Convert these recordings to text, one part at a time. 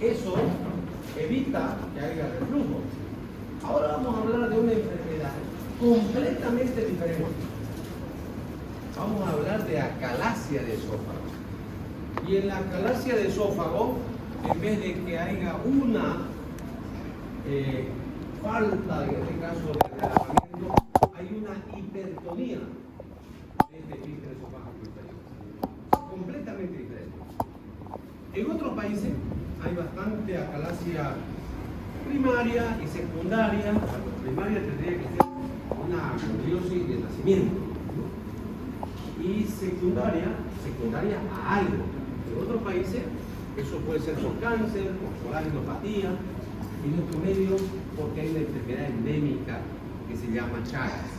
eso evita que haya reflujo. Ahora vamos a hablar de una enfermedad completamente diferente. Vamos a hablar de acalasia de esófago. Y en la acalasia de esófago, en vez de que haya una falta, en este caso, de relajamiento, hay una hipertonía de este esfínter esofágico inferior. Completamente diferente. En otros países hay bastante acalasia primaria y secundaria. Bueno, primaria tendría que ser una aconiosis de nacimiento, ¿no? Y secundaria a algo. En otros países eso puede ser por cáncer, por coagulopatia, y en nuestro medio porque hay una enfermedad endémica que se llama Chagas.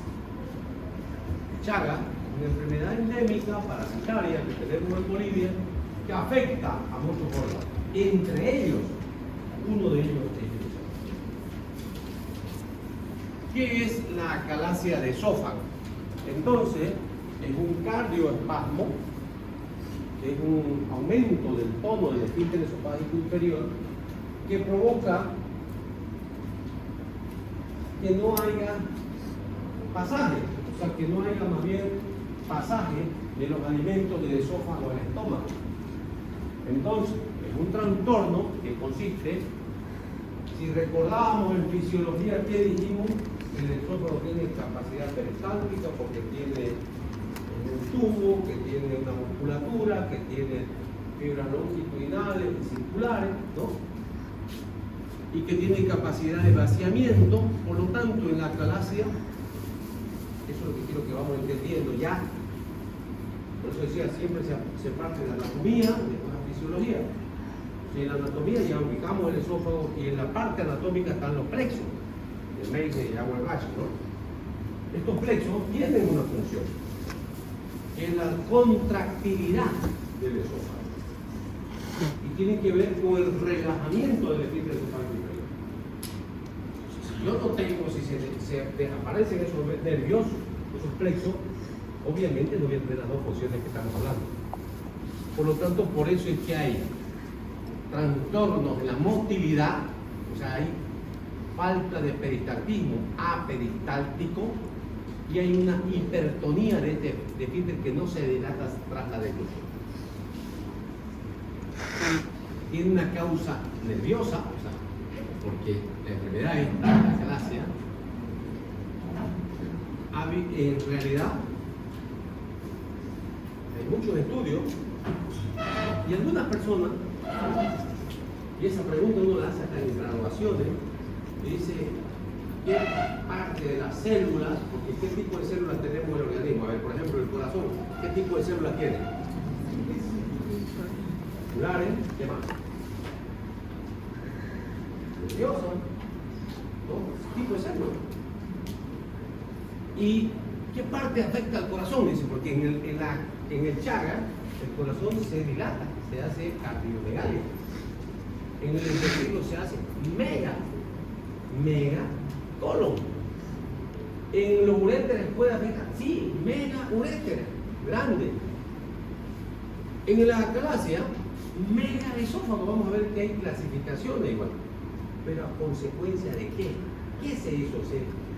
Chagas, una enfermedad endémica parasitaria que tenemos en Bolivia, que afecta a muchos órganos, entre ellos, uno de ellos es el esófago. ¿Qué es la acalasia de esófago? Entonces, es un cardioespasmo, es un aumento del tono del esfínter esofágico inferior que provoca que no haya pasaje, o sea, que no haya más bien pasaje de los alimentos del esófago al estómago. Entonces, es un trastorno que consiste, si recordábamos en fisiología que dijimos, el esófago tiene capacidad peristáltica porque tiene un tubo, que tiene una musculatura, que tiene fibras longitudinales y circulares, ¿no? Y que tiene capacidad de vaciamiento. Por lo tanto, en la acalasia, eso es lo que quiero que vamos entendiendo ya. Por eso decía, siempre se parte de la anatomía, de la fisiología. En la anatomía ya ubicamos el esófago y en la parte anatómica están los plexos, el Meissner y Auerbach, ¿no? Estos plexos tienen una función, que es la contractilidad del esófago. Y tiene que ver con el relajamiento del esfínter esofágico inferior. Si yo no tengo, si se desaparecen esos nervios, esos plexos, obviamente no voy a tener las dos funciones que estamos hablando. Por lo tanto, por eso es que hay trastornos de la motilidad, o sea, hay falta de peristaltismo aperistáltico y hay una hipertonía de este esfínter que no se dilata tras la deglución. Tiene una causa nerviosa, o sea, porque la enfermedad es la acalasia. En realidad, hay muchos estudios y algunas personas, y esa pregunta uno la hace hasta en graduaciones, y dice, ¿qué parte de las células, porque qué tipo de células tenemos en el organismo? A ver, por ejemplo, el corazón, ¿qué tipo de células tiene? Celulares, ¿qué más? Nerviosa, ¿no? ¿Qué tipo de células? ¿Y qué parte afecta al corazón? Dice, porque en el Chagas, el corazón se dilata, se hace cardiomegalia. En el intestino se hace megacolon. En los uréteres puede afectar, sí, megauréteres, grande. En la acalasia, megaesófago, vamos a ver que hay clasificaciones igual. Pero a consecuencia de qué? ¿Qué se hizo?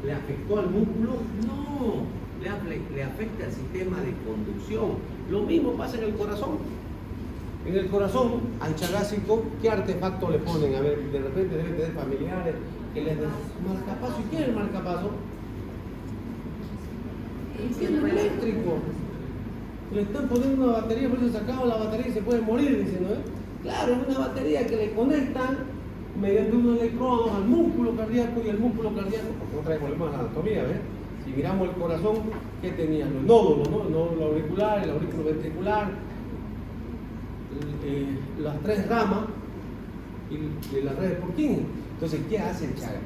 ¿Le afectó al músculo? No, le afecta al sistema de conducción. Lo mismo pasa en el corazón. En el corazón, al chagásico, ¿qué artefacto le ponen? A ver, de repente deben tener familiares que les den marcapaso. ¿Y qué es el marcapaso? El fierro eléctrico. Le están poniendo una batería, por eso sacaban la batería y se puede morir, dicen, ¿no? Claro, es una batería que le conectan mediante unos electrodos al músculo cardíaco, y el músculo cardíaco, porque no trae problemas de anatomía, ¿ves? Si miramos el corazón, ¿qué tenía? Los nódulos, ¿no? El nódulo auricular, el aurículo ventricular, las tres ramas y las redes Purkinje. Entonces, ¿qué hace el Chagas?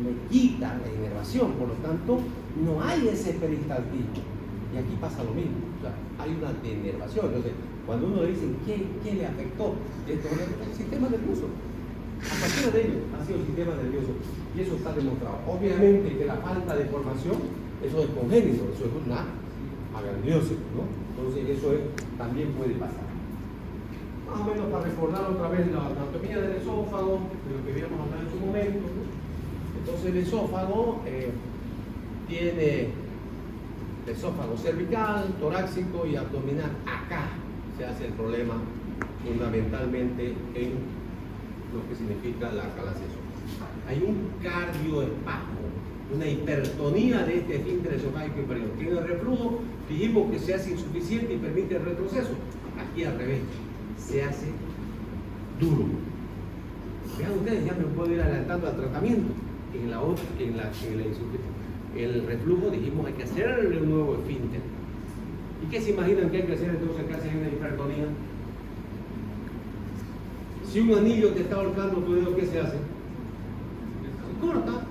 Le quita la inervación, por lo tanto, no hay ese peristaltismo. Y aquí pasa lo mismo, o sea, hay una denervación. Entonces, cuando uno le dice, ¿qué le afectó? Esto es el sistema nervioso. A partir de ello ha sido el sistema nervioso, y eso está demostrado. Obviamente que la falta de formación, eso es congénito, eso es una agangliosis, ¿no? Entonces eso también puede pasar. Más o menos para recordar otra vez la anatomía del esófago, de lo que habíamos hablado en su momento, ¿no? Entonces el esófago tiene el esófago cervical, torácico y abdominal. Acá se hace el problema fundamentalmente en lo que significa la calacia esofágica. Hay un cardioespasmo, una hipertonía de este esfínter esofágico inferior. Tiene reflujo, dijimos que se hace insuficiente y permite el retroceso. Aquí al revés, se hace duro. Vean ustedes, ya me puedo ir adelantando al tratamiento. En el reflujo dijimos hay que hacerle un nuevo esfínter. ¿Y qué se imaginan que hay que hacer entonces acá si hay una hipertonía? Si un anillo te está ahorcando tu dedo, ¿qué se hace? Se corta.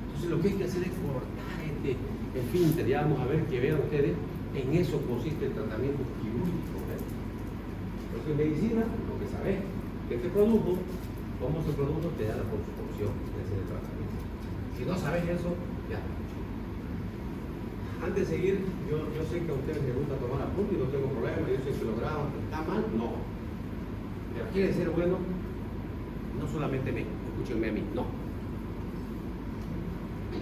Entonces lo que hay que hacer es cortar este esfínter. Ya vamos a ver, que vean ustedes, en eso consiste el tratamiento quirúrgico. Entonces en medicina, lo que sabes, que este producto, cómo se produjo, te da la opción de hacer el tratamiento. Si no sabes eso, ya. Antes de seguir, yo sé que a ustedes les gusta tomar apuntes y no tengo problema, yo sé que lo graban, ¿está mal? No. Pero quiere ser bueno, no solamente me, escúchenme a mí, no.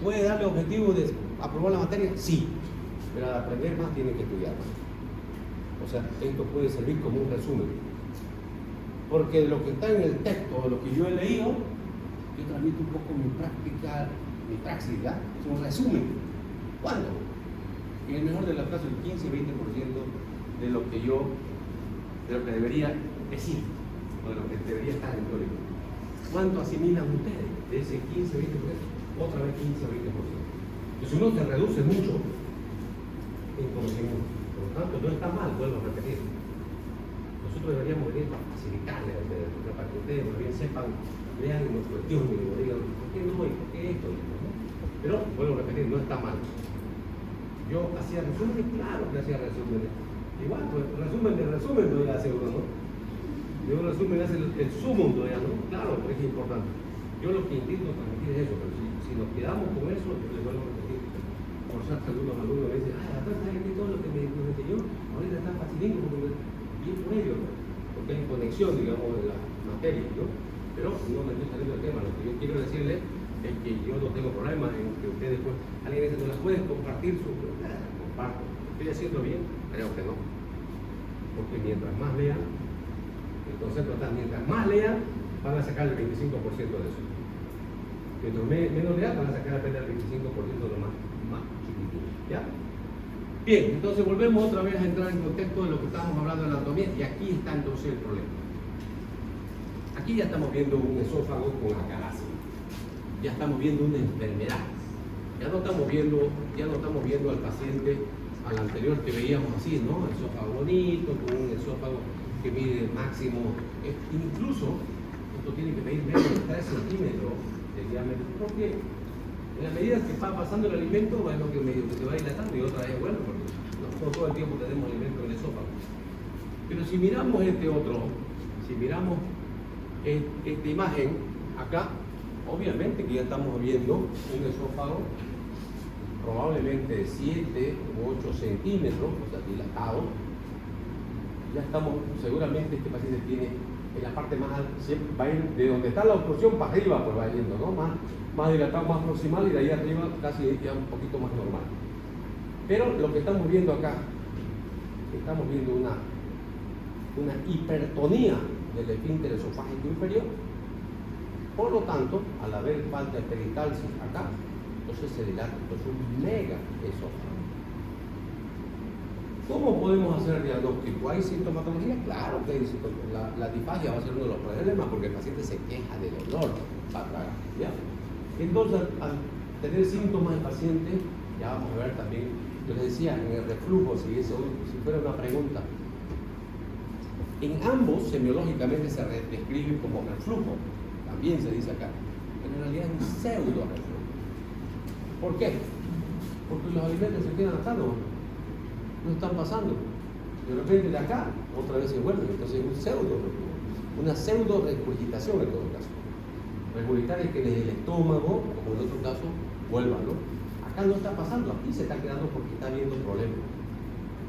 ¿Puede darle objetivo de aprobar la materia? Sí, pero al aprender más tienen que estudiar más. O sea, esto puede servir como un resumen. Porque de lo que está en el texto, de lo que yo he leído, yo transmito un poco mi práctica, mi praxis, ¿ya? Es un resumen. ¿Cuándo? En el mejor de los casos, el 15-20% de lo que debería decir, o de lo que debería estar en teoría. ¿Cuánto asimilan ustedes de ese 15-20%? Otra vez 15-20%. Entonces uno se reduce mucho en conocimiento. Por lo tanto, no está mal, vuelvo a repetir. Nosotros deberíamos venir para facilitarle a ustedes, para que ustedes más bien sepan, vean y nos cuestionen y nos digan, ¿por qué no? ¿Y por qué esto? ¿No? Pero, vuelvo a repetir, no está mal. Yo hacía resúmenes, claro que hacía resúmenes. Igual, pues resumen de resumen todavía hace uno, ¿no? Yo un resumen hace el sumo todavía, ¿no? Claro, pero es importante. Yo lo que intento transmitir es eso, pero si nos quedamos con eso, les vuelvo a repetir. Por suerte algunos alumnos me dicen, la verdad es que todo lo que me enseñó ahorita está facilito, y es por ello, ¿no? Porque hay conexión, digamos, de la materia, ¿no? Pero no me estoy saliendo del tema. Lo que yo quiero decirles es que yo no tengo problema en que ustedes después, alguien dice, ¿no las pueden compartir? Comparto. ¿Estoy haciendo bien? Creo que no. Porque mientras más lean, el concepto está, mientras más lean, van a sacar el 25% de eso. Mientras menos lean, van a sacar apenas el 25% de lo más chiquitito. ¿Ya? Bien, entonces volvemos otra vez a entrar en contexto de lo que estábamos hablando de la anatomía, y aquí está entonces el problema. Aquí ya estamos viendo un esófago con acalasia. Ya estamos viendo una enfermedad. Ya no estamos viendo al paciente, al anterior que veíamos así, ¿no? Esófago bonito, con un esófago que mide máximo, incluso esto tiene que medir menos de 3 centímetros de diámetro, porque en la medida que va pasando el alimento, bueno, que medio que se va dilatando y otra vez, bueno, porque no todo el tiempo tenemos alimento en el esófago. Pero si miramos si miramos esta imagen acá, obviamente que ya estamos viendo un esófago probablemente de 7 u 8 centímetros, o sea, dilatado. Ya estamos, seguramente este paciente tiene en la parte más alta, va a ir de donde está la obstrucción para arriba, pues va yendo, ¿no? Más dilatado, más proximal, y de ahí arriba casi ya un poquito más normal. Pero lo que estamos viendo acá, estamos viendo una hipertonía del esfínter esofágico inferior. Por lo tanto, al haber falta de peristalsis acá, entonces se dilata, entonces un mega esófago. ¿Cómo podemos hacer el diagnóstico? ¿Hay sintomatología? Claro que hay sintomatología. La disfagia va a ser uno de los problemas porque el paciente se queja del olor para tragar. ¿Ya? Entonces, al tener síntomas el paciente, ya vamos a ver también, yo les decía, en el reflujo, si fuera una pregunta, en ambos semiológicamente se describe como reflujo, también se dice acá, pero en realidad es un pseudo reflujo. ¿Por qué? Porque los alimentos se quedan atados, no están pasando. De repente de acá, otra vez se vuelven, entonces es un pseudo reflujo, una pseudo regurgitación en todo caso. Regurgitar es que desde el estómago, como en otro caso, vuelva, ¿no? Acá no está pasando, aquí se está quedando porque está habiendo problemas.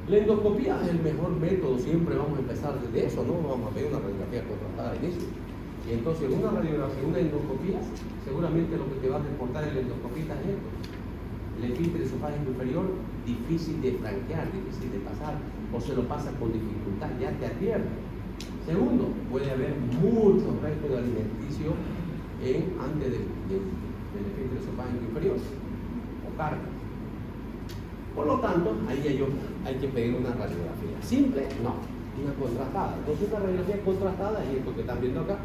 La endoscopía es el mejor método, siempre vamos a empezar desde eso, ¿no? Vamos a ver una radiografía contrastada al inicio. Y entonces una radiografía, una endoscopía, seguramente lo que te va a reportar en la endoscopía es esto. El esfínter esofágico inferior, difícil de franquear, difícil de pasar, o se lo pasa con dificultad, ya te advierte. Segundo, puede haber muchos restos de alimenticio antes del esfínter esofágico inferior, o carga. Por lo tanto, ahí hay que pedir una radiografía. Simple, no, una contrastada. Entonces una radiografía contrastada es esto que están viendo acá.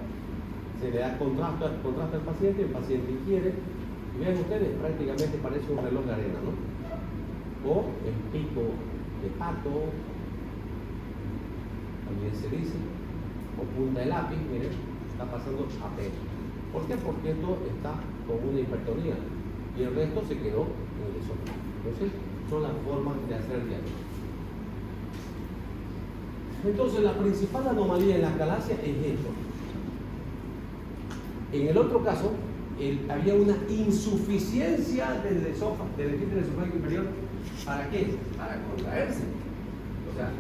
Se le da contraste al paciente, el paciente inquiere. Y vean ustedes, prácticamente parece un reloj de arena, ¿no? O el pico de pato, también se dice, o punta de lápiz, miren, está pasando apenas. ¿Por qué? Porque esto está con una hipertonía y el resto se quedó en el esófago. Entonces, son las formas de hacer el diagnóstico. Entonces, la principal anomalía en la calasia es esto. En el otro caso, había una insuficiencia del esfínter esofágico inferior. ¿Para qué? Para contraerse. O sea,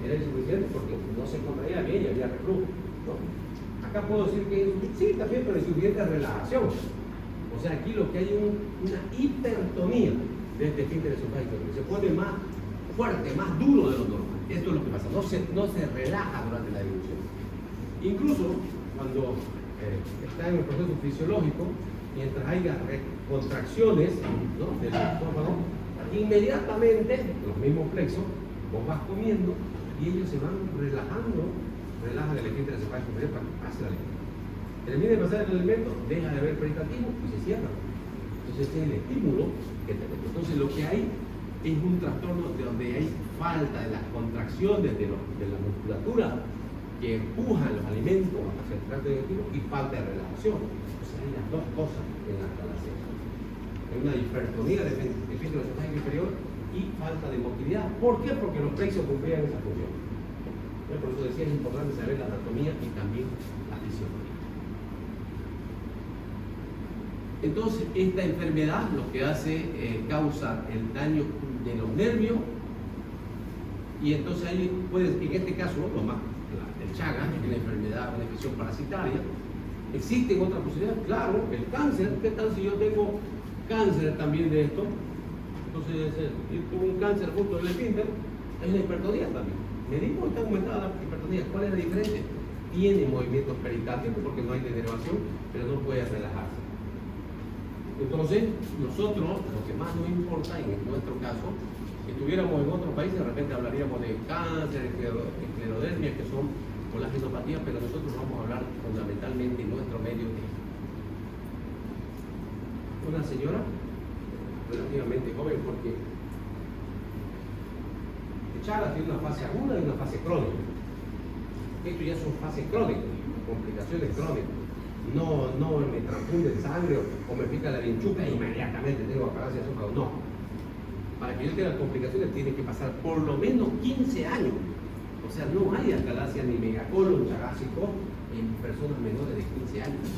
era insuficiente porque no se contraía bien y había reflujo, ¿no? Acá puedo decir que sí, también, pero insuficiente relajación. O sea, aquí lo que hay es una hipertonía de este esfínter esofágico, que se pone más fuerte, más duro de lo normal. Esto es lo que pasa, no se relaja durante la dilución. Incluso cuando está en el proceso fisiológico, mientras haya contracciones, ¿no?, del esófago, inmediatamente los mismos plexos vos vas comiendo y ellos se van relajando, relajan el esfínter esofágico inferior para que pase el alimento. Termina de pasar el alimento, deja de haber peritativo y se cierra. Entonces este es el estímulo que tenemos. Entonces lo que hay es un trastorno donde hay falta de las contracciones de la musculatura que empujan los alimentos hacia el tracto digestivo y falta de relajación. O sea, hay las dos cosas en la calasia. Hay una hipertonía del esfínter esofágico inferior y falta de motilidad. ¿Por qué? Porque los plexos cumplían esa función. Por eso decía, es importante saber la anatomía y también la fisiología. Entonces, esta enfermedad lo que hace causa el daño de los nervios y entonces ahí puede, en este caso, lo más, el Chagas, que es una enfermedad, una infección parasitaria. ¿Existen otras posibilidades? Claro, el cáncer. ¿Qué tal si yo tengo cáncer también de esto? Entonces, yo tuve un cáncer justo del esfínter, es la hipertonía también. Me dijo que está aumentada la hipertonía. ¿Cuál es la diferencia? Tiene movimientos peritáticos porque no hay denervación, pero no puede relajarse. Entonces, nosotros, lo que más nos importa en nuestro caso, si estuviéramos en otro país, de repente hablaríamos de cáncer, esclerodermia, que son colágenopatías, pero nosotros vamos a hablar fundamentalmente en nuestro medio de una señora relativamente joven, porque Chagas tiene una fase aguda y una fase crónica. Esto ya son fases crónicas, complicaciones crónicas. No me transfunde sangre o me pica la vinchuca e inmediatamente tengo acalasia de esófago. No. Para que yo tenga complicaciones tiene que pasar por lo menos 15 años. O sea, no hay acalasia ni megacolon chagásico en personas menores de 15 años.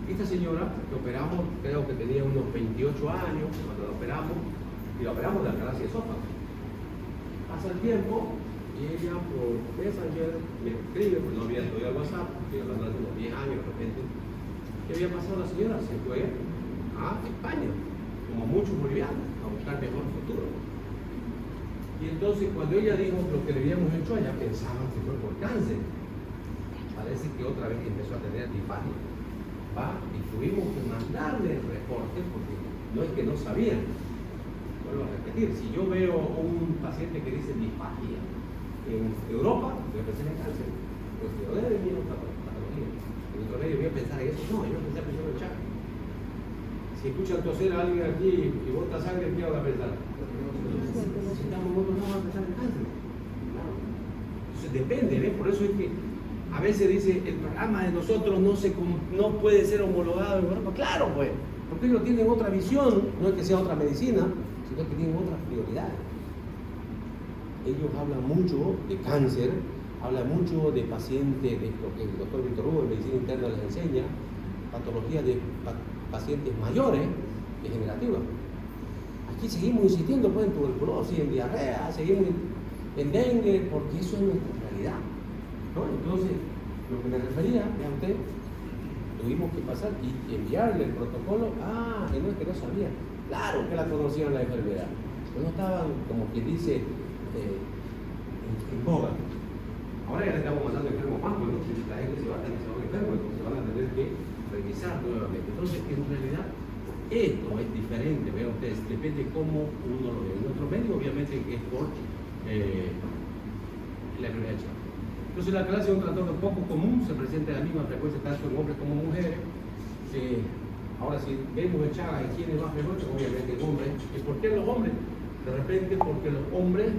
Esta señora que operamos, creo que tenía unos 28 años cuando la operamos, y la operamos de acalasia de esófago. Pasa el tiempo y ella por Messenger me escribe, porque no había todavía WhatsApp, estoy hablando de unos 10 años de repente. ¿Qué había pasado la señora? Se fue a España, como muchos bolivianos, a buscar mejor futuro. Y entonces cuando ella dijo lo que le habíamos hecho allá, pensaban que fue por cáncer. Parece que otra vez empezó a tener disfagia. Y tuvimos que mandarle el reporte porque no es que no sabían. Vuelvo a repetir, si yo veo un paciente que dice disfagia en Europa, yo pensé en cáncer. Pues yo debe venir otra patología. En otro medio voy a pensar en eso. No, yo pensé primero en Chagas. Si escuchan toser a alguien aquí y bota sangre, ¿qué van a pensar? Si estamos muertos, no van a pensar en cáncer. Claro. Entonces depende, ¿ves? Por eso es que a veces dice, el programa de nosotros no puede ser homologado en Europa. Claro, pues, porque ellos tienen otra visión, no es que sea otra medicina, sino que tienen otras prioridades. Ellos hablan mucho de cáncer, hablan mucho de pacientes, de lo que el doctor Víctor Hugo en medicina interna les enseña, patologías de pacientes mayores, degenerativas. Aquí seguimos insistiendo pues, en tuberculosis, en diarrea, seguimos en dengue, porque eso es nuestra realidad, ¿no? Entonces, lo que me refería, ya usted, tuvimos que pasar y enviarle el protocolo. Ah, no es que no sabía. Claro que la conocían la enfermedad, pero no estaban, como quien dice, en boga. Ahora ya le estamos mandando enfermos más, ¿no? La gente se va a tener enfermo, entonces van a tener que revisar nuevamente. Entonces, en realidad, esto es diferente, vean ustedes, depende cómo uno lo ve. En nuestro medio, obviamente, es por la enfermedad de Chagas. Entonces, la clase es un trastorno poco común, se presenta a la misma frecuencia tanto en hombres como en mujeres. Ahora, si vemos en Chagas, ¿en quién es más frecuente? Obviamente en hombres. ¿Y por qué los hombres? De repente, porque los hombres,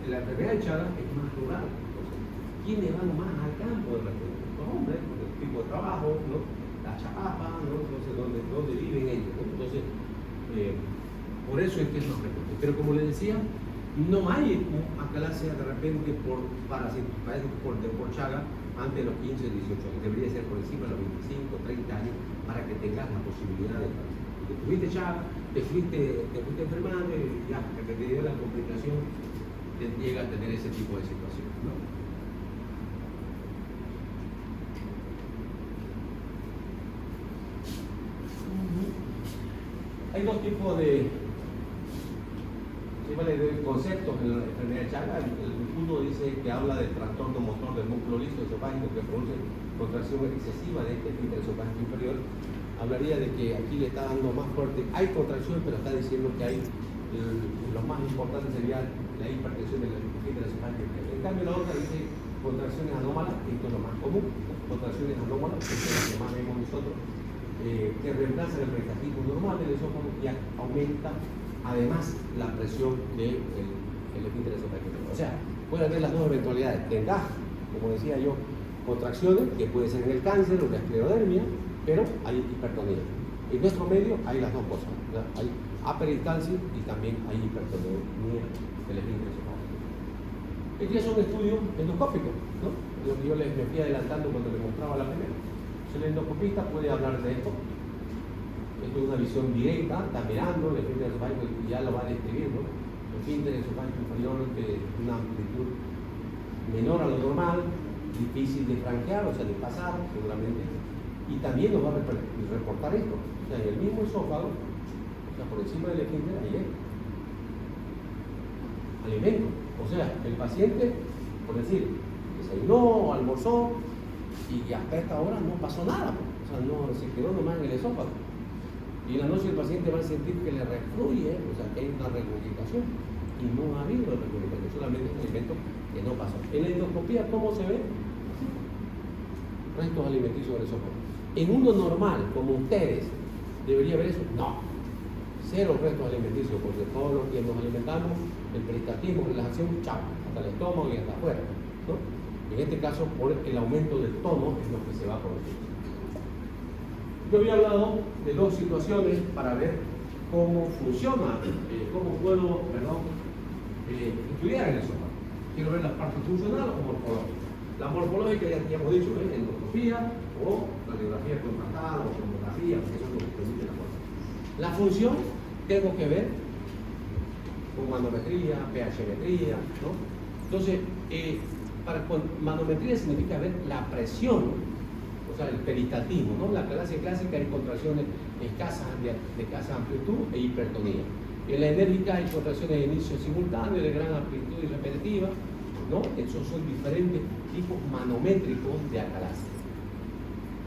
la enfermedad de Chagas es más rural. Entonces, ¿quiénes van más al campo de repente? Los hombres, por el tipo de trabajo, ¿no? La chapapa, ¿no? Entonces, ¿dónde viven ellos, ¿no? Entonces, por eso es que es más frecuente. Pero como les decía, no hay una clase de repente por Chagas antes de los 15, 18 años. Debería ser por encima de los 25, 30 años para que tengas la posibilidad de cáncer. Porque tuviste Chagas, te fuiste enfermando y ya, que te dio la complicación, te llega a tener ese tipo de situación, ¿no? Hay dos tipos de conceptos en la enfermedad de Chagas. Uno dice que habla del trastorno motor del músculo liso esofágico que produce contracción excesiva de este esfínter esofágico inferior. Hablaría de que aquí le está dando más fuerte. Hay contracción, pero está diciendo que hay lo más importante sería la hipertensión del esfínter esofágico inferior. En cambio, la otra dice contracciones anómalas, esto es lo más común, contracciones anómalas, que es lo que más vemos nosotros, que reemplazan el peristaltismo normal del esófago y aumenta además la presión del esfínter esofágico. O sea, puede haber las dos eventualidades. Tendrás, como decía yo, contracciones, que puede ser en el cáncer o la esclerodermia, pero hay hipertonía. En nuestro medio hay las dos cosas. Hay aperistalsis y también hay hipertonía del esfínter esofágico. Este es un estudio endoscópico, ¿no? Lo que yo les me fui adelantando cuando les mostraba la primera. El endoscopista puede hablar de esto. Esto es una visión directa, está mirando el esfínter esofágico y ya lo va a describir, ¿no? El esfínter esofágico inferior de una amplitud menor a lo normal, difícil de franquear, o sea, de pasar, seguramente. Y también nos va a reportar esto. O sea, en el mismo esófago, o sea, por encima del esfínter, hay alimento. O sea, el paciente, por decir, desayunó, almorzó, y hasta esta hora no pasó nada, o sea, no se quedó nomás en el esófago. Y en la noche el paciente va a sentir que le refluye, o sea, que hay una regurgitación. Y no ha habido regurgitación, solamente es un alimento que no pasó. En la endoscopía, ¿cómo se ve? Restos alimenticios del esófago. En uno normal, como ustedes, ¿debería haber eso? No. Cero restos alimenticios, porque todos los que nos alimentamos, el peristaltismo, relajación, chao, hasta el estómago y hasta afuera, ¿no? En este caso, por el aumento del tono es lo que se va a producir. Yo había hablado de dos situaciones para ver cómo funciona, cómo puedo, estudiar el esófago. Quiero ver la parte funcional o morfológica. La morfológica ya hemos dicho, endoscopía o radiografía contrastada o tomografía, porque eso es lo que permite la morfología. La función tengo que ver con manometría, pH-metría, ¿no? Entonces, con manometría significa ver la presión, o sea, el peristaltismo, ¿no? La clase clásica hay contracciones escasas de escasa amplitud e hipertonía. En la enérgica hay contracciones de inicio simultáneo, de gran amplitud y repetitiva, ¿no? Esos son diferentes tipos manométricos de acalasia.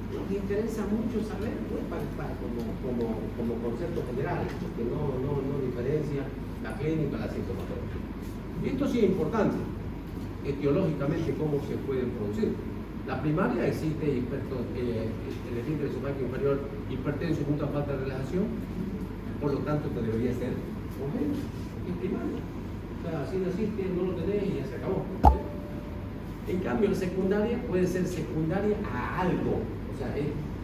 Nos interesa mucho saber, pues, como concepto general, porque no diferencia la clínica y la sintomatología. Esto sí es importante. Etiológicamente, cómo se pueden producir. La primaria existe el esfínter esofágico inferior hipertenso junto a falta de relajación, por lo tanto te debería ser congénito, es primaria. O sea, si naciste, no lo tenés y ya se acabó. En cambio, la secundaria puede ser secundaria a algo, o sea,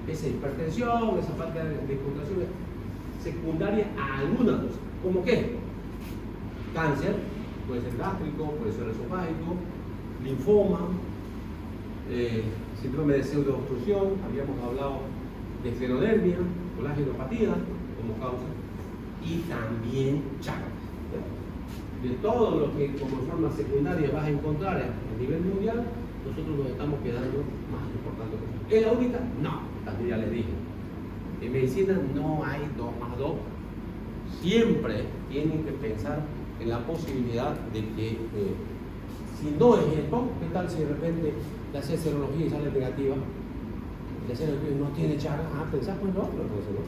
esa hipertensión, esa falta de contracción, secundaria a alguna cosa. ¿Cómo qué? Cáncer. Puede ser gástrico, puede ser esofágico, linfoma, síndrome de pseudoobstrucción, habíamos hablado de esclerodermia, colágenopatía como causa, y también Chagas. de todo lo que como forma secundaria vas a encontrar a nivel mundial, nosotros nos estamos quedando más importantes. ¿Es la única? No, también ya les dije. En medicina no hay 2+2. Siempre tienen que pensar en la posibilidad de que si no es esto, ¿qué tal si de repente le hace serología y sale negativa? Le hace serología y no tiene Chagas, pensás pues no, entonces no.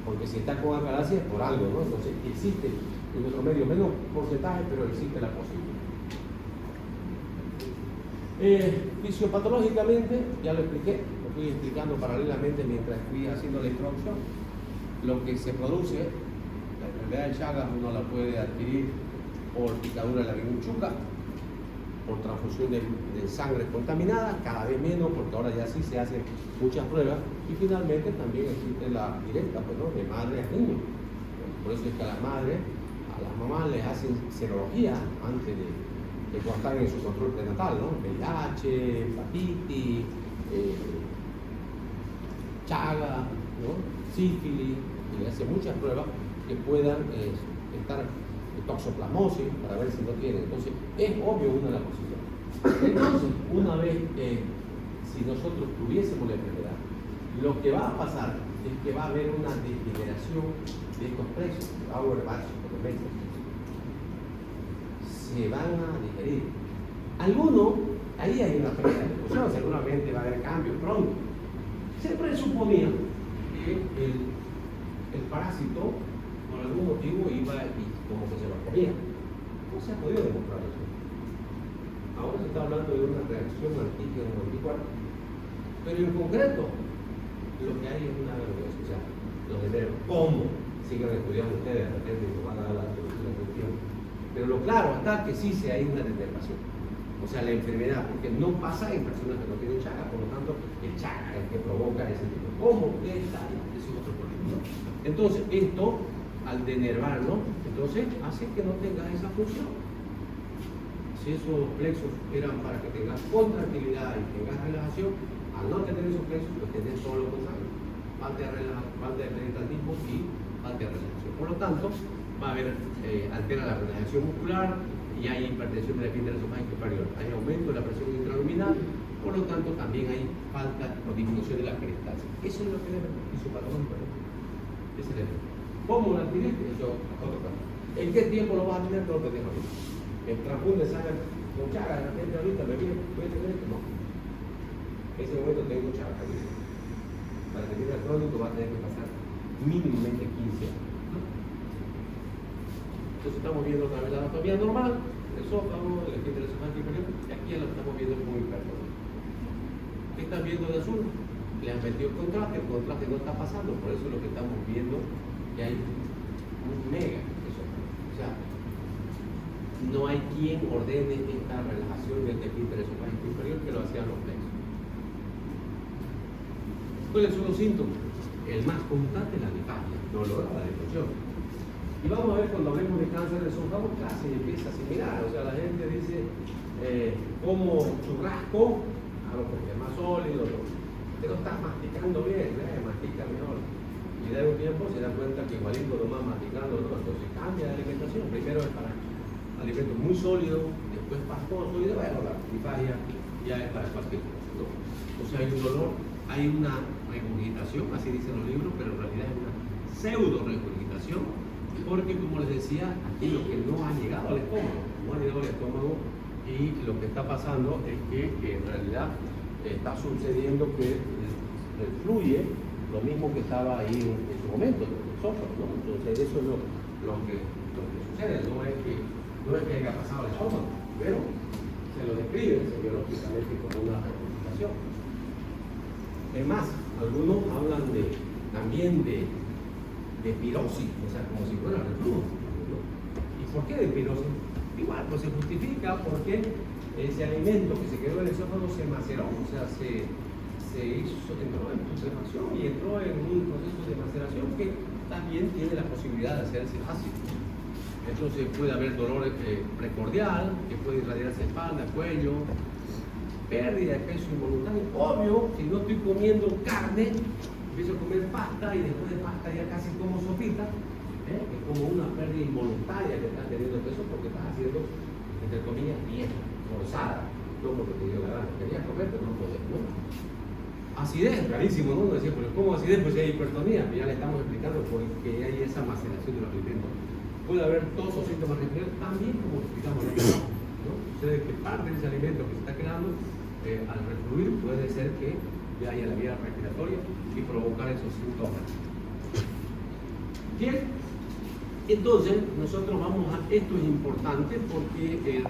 Porque si está con acalasia es por algo, ¿no? Entonces existe en nuestro medio menos porcentaje, pero existe la posibilidad. Fisiopatológicamente, ya lo expliqué, lo fui explicando paralelamente mientras fui haciendo la introducción. Lo que se produce, la enfermedad de Chagas uno la puede adquirir por picadura de la vinchuca, por transfusión de sangre contaminada, cada vez menos, porque ahora ya sí se hacen muchas pruebas, y finalmente también existe la directa, pues, ¿no? De madre a niño. Por eso es que a las madres, a las mamás les hacen serología antes de cuando están en su control prenatal, ¿no? VIH, hepatitis, Chagas, ¿no? Sífilis, y le hacen muchas pruebas que puedan estar toxoplasmosis para ver si no tienen. Entonces, es obvio una de las posiciones. Entonces, una vez si nosotros tuviésemos la enfermedad, lo que va a pasar es que va a haber una degeneración de estos plexos, auger bacho, por lo menos. Se van a digerir. Algunos, ahí hay una pérdida de discusión, seguramente va a haber cambios pronto. Se presuponía que el parásito, por algún motivo, iba y como que se lo comía. No se ha podido demostrar eso. Ahora se está hablando de una reacción antígeno-anticuerpo. Pero en concreto, lo que hay es una vergüenza. O sea, los generos, ¿cómo? Sigan estudiando ustedes, de repente nos van a dar la cuestión. Pero lo claro está que sí se hay una determinación. O sea, la enfermedad, porque no pasa en personas que no tienen Chagas, por lo tanto, el Chagas es el que provoca ese tipo. ¿Cómo? ¿Qué está ahí? Ese es otro problema, ¿no? Entonces, esto, al denervarlo, entonces hace que no tengas esa función. Si esos plexos eran para que tengas contractilidad y tengas relajación, al no tener esos plexos, pues tenés todo lo contrario. Falta de penetratismo y falta de relajación. Por lo tanto, va a haber, altera la relajación muscular y hay hipertensión de la esfínter esofágica inferior. Hay aumento de la presión intraluminal, por lo tanto, también hay falta o disminución de la peristalsis. Eso es lo que debe ser fisiopatológico. Ese es el. ¿Cómo lo adquiriste? Eso es otro caso. ¿En qué tiempo lo vas a tener? Todo lo que dejo ahorita. El transfunde sangre con Chagas, de repente ahorita me viene, ¿voy a tener esto? No. En ese momento tengo Chagas. Para que tenga crónico va a tener que pasar mínimamente 15 años. Entonces estamos viendo otra vez la anatomía normal, el esófago, el esfínter esofágico inferior, y aquí ya lo estamos viendo como hipertrófico. ¿Qué están viendo de azul? Le han metido el contraste no está pasando, por eso es lo que estamos viendo que hay un mega esófago. O sea, no hay quien ordene esta relajación del esfínter esofágico inferior que lo hacían los plexos. ¿Cuáles son los síntomas? El más constante es la disfagia, dolor a la depresión. Y vamos a ver cuando hablemos de cáncer de esófago, casi empieza a similar. O sea, la gente dice, como churrasco, algo porque es más sólido, pero estás masticando bien, mastica mejor. Y de un tiempo se da cuenta que igualito nomás masticando, ¿no? Entonces cambia de alimentación. Primero es para alimento muy sólido, después pastoso, y después la disfagia ya es para cualquier cosa, ¿no? O sea, hay un dolor, hay una regurgitación, así dicen los libros, pero en realidad es una pseudo regurgitación. Porque, como les decía, aquí lo que no ha llegado al estómago, y lo que está pasando es que en realidad está sucediendo que fluye lo mismo que estaba ahí en su momento, en el esófago, ¿no? Entonces eso es lo que sucede, no es que haya pasado el estómago, pero se lo describe biológicamente como una regurgitación. Es más, algunos hablan también de pirosis, o sea, como si fuera reflujo, ¿no? ¿Y por qué de pirosis? Igual, pues se justifica porque ese alimento que se quedó en el esófago se maceró, o sea, entró en putrefacción y entró en un proceso de maceración que también tiene la posibilidad de hacerse ácido. Entonces puede haber dolor precordial, que puede irradiarse espalda, cuello, pérdida de peso involuntario. Obvio, si no estoy comiendo carne, empiezo a comer pasta y después de pasta ya casi como sopita, Es como una pérdida involuntaria que estás teniendo peso porque estás haciendo, entre comillas, dieta forzada, no porque te dio la gana, querías comer pero no podés, ¿no? Acidez, rarísimo, ¿no? Uno decía, pero ¿cómo acidez? Pues si hay hipertonía, ya le estamos explicando por qué hay esa maceración de los alimentos. Puede haber todos los síntomas respiratorios, también como explicamos en el trabajo, ¿no? Sucede que parte de ese alimento que se está quedando, al refluir, puede ser que ya haya la vía respiratoria y provocar esos síntomas. Bien, entonces nosotros vamos a, esto es importante porque